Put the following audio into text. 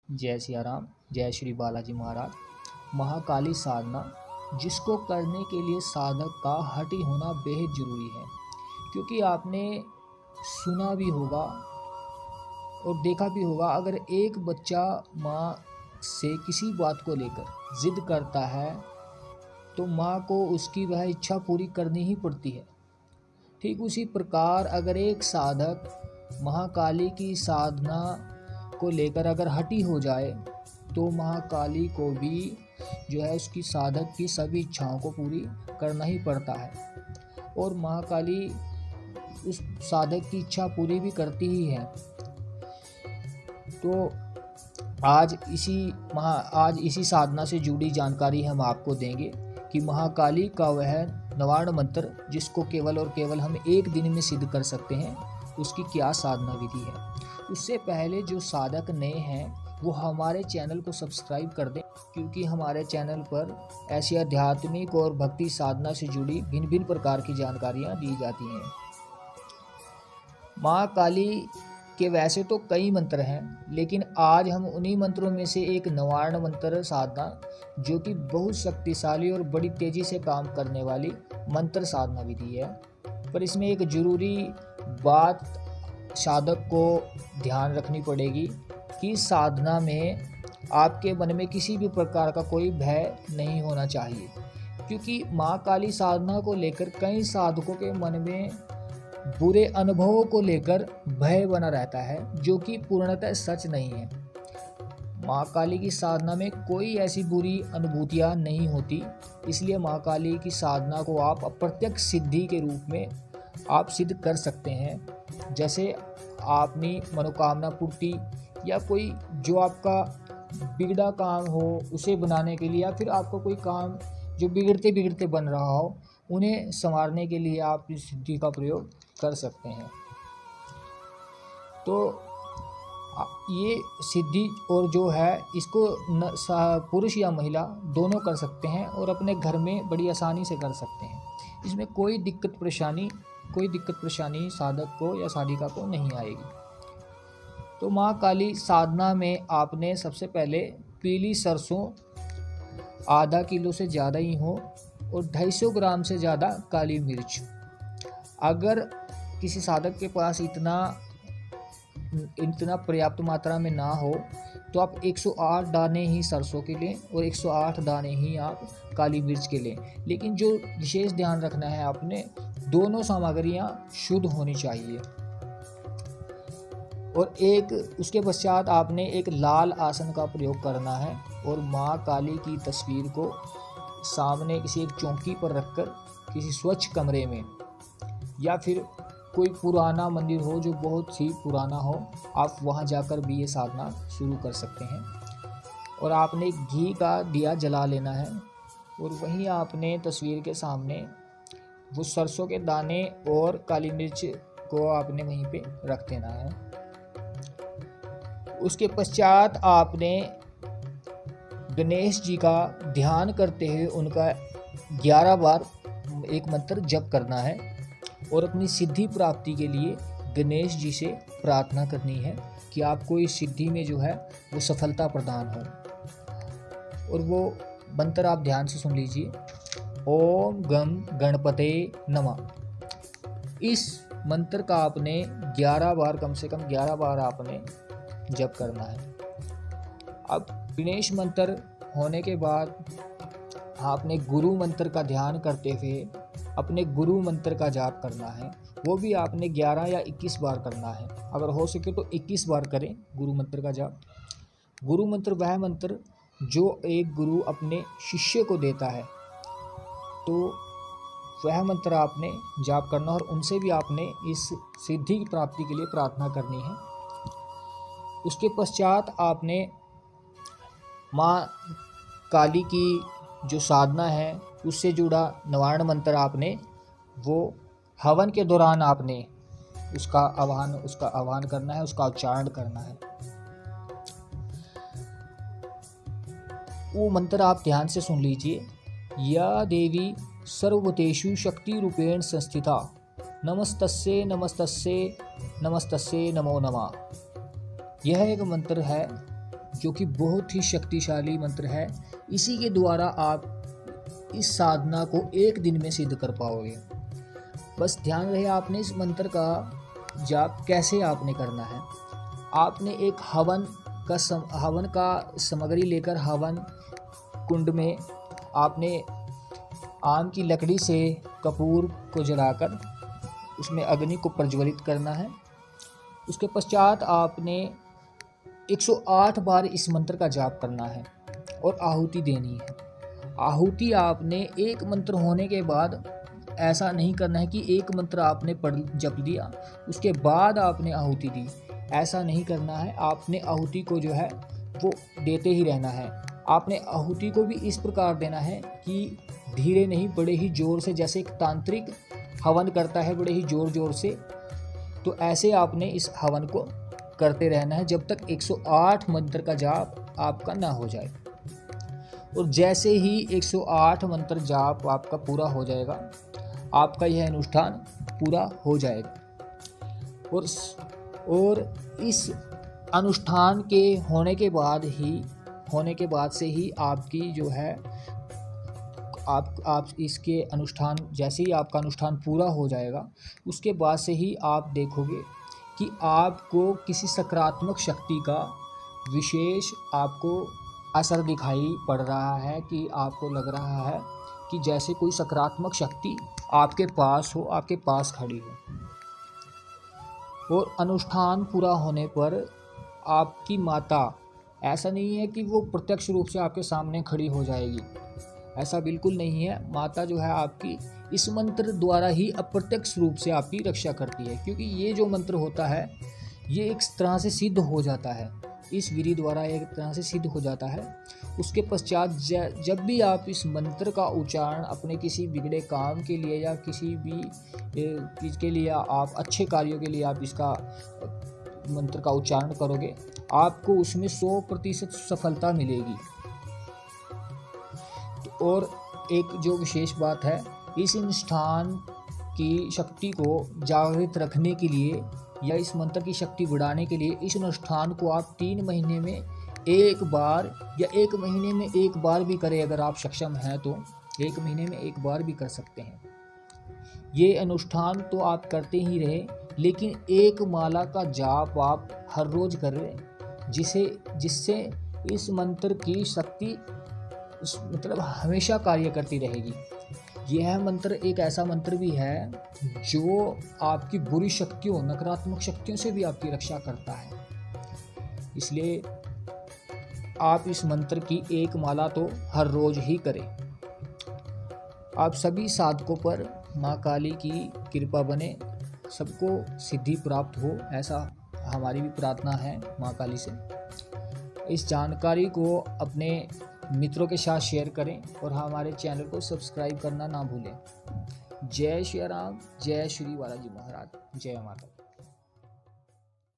जय सिया राम, जय श्री बालाजी महाराज। महाकाली साधना, जिसको करने के लिए साधक का हठी होना बेहद ज़रूरी है, क्योंकि आपने सुना भी होगा और देखा भी होगा, अगर एक बच्चा माँ से किसी बात को लेकर ज़िद करता है तो माँ को उसकी वह इच्छा पूरी करनी ही पड़ती है। ठीक उसी प्रकार अगर एक साधक महाकाली की साधना को लेकर अगर हठी हो जाए तो महाकाली को भी जो है उसकी साधक की सभी इच्छाओं को पूरी करना ही पड़ता है, और महाकाली उस साधक की इच्छा पूरी भी करती ही है। तो आज इसी साधना से जुड़ी जानकारी हम आपको देंगे कि महाकाली का वह निवारण मंत्र, जिसको केवल और केवल हम एक दिन में सिद्ध कर सकते हैं, उसकी क्या साधना विधि है। उससे पहले जो साधक नए हैं वो हमारे चैनल को सब्सक्राइब कर दें, क्योंकि हमारे चैनल पर ऐसी आध्यात्मिक और भक्ति साधना से जुड़ी भिन्न भिन्न प्रकार की जानकारियाँ दी जाती हैं। माँ काली के वैसे तो कई मंत्र हैं, लेकिन आज हम उन्हीं मंत्रों में से एक निवारण मंत्र साधना, जो कि बहुत शक्तिशाली और बड़ी तेज़ी से काम करने वाली मंत्र साधना विधि है। पर इसमें एक ज़रूरी बात साधक को ध्यान रखनी पड़ेगी कि साधना में आपके मन में किसी भी प्रकार का कोई भय नहीं होना चाहिए, क्योंकि माँ काली साधना को लेकर कई साधकों के मन में बुरे अनुभवों को लेकर भय बना रहता है, जो कि पूर्णतः सच नहीं है। माँ काली की साधना में कोई ऐसी बुरी अनुभूतियाँ नहीं होती, इसलिए माँ काली की साधना को आप अप्रत्यक्ष सिद्धि के रूप में आप सिद्ध कर सकते हैं। जैसे अपनी मनोकामना पूर्ति या कोई जो आपका बिगड़ा काम हो उसे बनाने के लिए, या फिर आपका कोई काम जो बिगड़ते बिगड़ते बन रहा हो उन्हें संवारने के लिए आप इस सिद्धि का प्रयोग कर सकते हैं। तो ये सिद्धि और जो है इसको पुरुष या महिला दोनों कर सकते हैं और अपने घर में बड़ी आसानी से कर सकते हैं। इसमें कोई दिक्कत परेशानी साधक को या साधिका को नहीं आएगी। तो माँ काली साधना में आपने सबसे पहले पीली सरसों आधा किलो से ज़्यादा ही हो और 250 ग्राम से ज़्यादा काली मिर्च। अगर किसी साधक के पास इतना पर्याप्त मात्रा में ना हो तो आप 108 दाने ही सरसों के लें और 108 दाने ही आप काली मिर्च के लें। लेकिन जो विशेष ध्यान रखना है, आपने दोनों सामग्रियां शुद्ध होनी चाहिए। और उसके पश्चात आपने एक लाल आसन का प्रयोग करना है और माँ काली की तस्वीर को सामने किसी एक चौकी पर रखकर किसी स्वच्छ कमरे में, या फिर कोई पुराना मंदिर हो जो बहुत ही पुराना हो, आप वहां जाकर भी ये साधना शुरू कर सकते हैं। और आपने घी का दिया जला लेना है और वहीं आपने तस्वीर के सामने वो सरसों के दाने और काली मिर्च को आपने वहीं पे रख देना है। उसके पश्चात आपने गणेश जी का ध्यान करते हुए उनका 11 बार एक मंत्र जप करना है और अपनी सिद्धि प्राप्ति के लिए गणेश जी से प्रार्थना करनी है कि आपको इस सिद्धि में जो है वो सफलता प्रदान हो। और वो मंत्र आप ध्यान से सुन लीजिए, ओम गम गणपते नमः। इस मंत्र का आपने 11 बार, कम से कम 11 बार आपने जप करना है। अब गणेश मंत्र होने के बाद आपने गुरु मंत्र का ध्यान करते हुए अपने गुरु मंत्र का जाप करना है। वो भी आपने 11 या 21 बार करना है। अगर हो सके तो 21 बार करें गुरु मंत्र का जाप। गुरु मंत्र वह मंत्र जो एक गुरु अपने शिष्य को देता है, तो वह मंत्र आपने जाप करना और उनसे भी आपने इस सिद्धि की प्राप्ति के लिए प्रार्थना करनी है। उसके पश्चात आपने माँ काली की जो साधना है उससे जुड़ा निवारण मंत्र आपने वो हवन के दौरान आपने उसका आह्वान करना है, उसका उच्चारण करना है। वो मंत्र आप ध्यान से सुन लीजिए। या देवी सर्वभूतेषु शक्ति रूपेण संस्थिता नमस्तस्ये नमस्तस्ये नमस्तस्ये नमो नमः। यह एक मंत्र है जो कि बहुत ही शक्तिशाली मंत्र है। इसी के द्वारा आप इस साधना को एक दिन में सिद्ध कर पाओगे। बस ध्यान रहे आपने इस मंत्र का जाप कैसे आपने करना है। आपने एक हवन का सामग्री लेकर हवन कुंड में आपने आम की लकड़ी से कपूर को जलाकर उसमें अग्नि को प्रज्वलित करना है। उसके पश्चात आपने 108 बार इस मंत्र का जाप करना है और आहुति देनी है। आहुति आपने एक मंत्र होने के बाद ऐसा नहीं करना है कि एक मंत्र आपने जप लिया उसके बाद आपने आहुति दी, ऐसा नहीं करना है। आपने आहुति को जो है वो देते ही रहना है। आपने आहुति को भी इस प्रकार देना है कि धीरे नहीं, बड़े ही जोर से, जैसे एक तांत्रिक हवन करता है बड़े ही जोर जोर से, तो ऐसे आपने इस हवन को करते रहना है जब तक 108 मंत्र का जाप आपका ना हो जाए। और जैसे ही 108 मंत्र जाप आपका पूरा हो जाएगा, आपका यह अनुष्ठान पूरा हो जाएगा। और इस अनुष्ठान के होने के बाद से ही आपकी जो है आप इसके अनुष्ठान, जैसे ही आपका अनुष्ठान पूरा हो जाएगा उसके बाद से ही आप देखोगे कि आपको किसी सकारात्मक शक्ति का विशेष आपको असर दिखाई पड़ रहा है, कि आपको लग रहा है कि जैसे कोई सकारात्मक शक्ति आपके पास हो, आपके पास खड़ी हो। और अनुष्ठान पूरा होने पर आपकी माता, ऐसा नहीं है कि वो प्रत्यक्ष रूप से आपके सामने खड़ी हो जाएगी, ऐसा बिल्कुल नहीं है। माता जो है आपकी इस मंत्र द्वारा ही अप्रत्यक्ष रूप से आपकी रक्षा करती है, क्योंकि ये जो मंत्र होता है ये एक तरह से सिद्ध हो जाता है, इस विधि द्वारा एक तरह से सिद्ध हो जाता है। उसके पश्चात जब भी आप इस मंत्र का उच्चारण अपने किसी बिगड़े काम के लिए या किसी भी चीज़ के लिए, आप अच्छे कार्यों के लिए आप इसका मंत्र का उच्चारण करोगे, आपको उसमें 100% सफलता मिलेगी। और एक जो विशेष बात है, इस अनुष्ठान की शक्ति को जागृत रखने के लिए या इस मंत्र की शक्ति बढ़ाने के लिए इस अनुष्ठान को आप 3 महीने में एक बार या 1 महीने में एक बार भी करें। अगर आप सक्षम हैं तो 1 महीने में एक बार भी कर सकते हैं। ये अनुष्ठान तो आप करते ही रहे, लेकिन एक माला का जाप आप हर रोज़ करें, जिससे इस मंत्र की शक्ति मतलब हमेशा कार्य करती रहेगी। यह मंत्र एक ऐसा मंत्र भी है जो आपकी बुरी शक्तियों, नकारात्मक शक्तियों से भी आपकी रक्षा करता है। इसलिए आप इस मंत्र की एक माला तो हर रोज ही करें। आप सभी साधकों पर माँ काली की कृपा बने, सबको सिद्धि प्राप्त हो, ऐसा हमारी भी प्रार्थना है माँ काली से। इस जानकारी को अपने मित्रों के साथ शेयर करें और हमारे चैनल को सब्सक्राइब करना ना भूलें। जय श्री राम, जय श्री बालाजी महाराज, जय माता।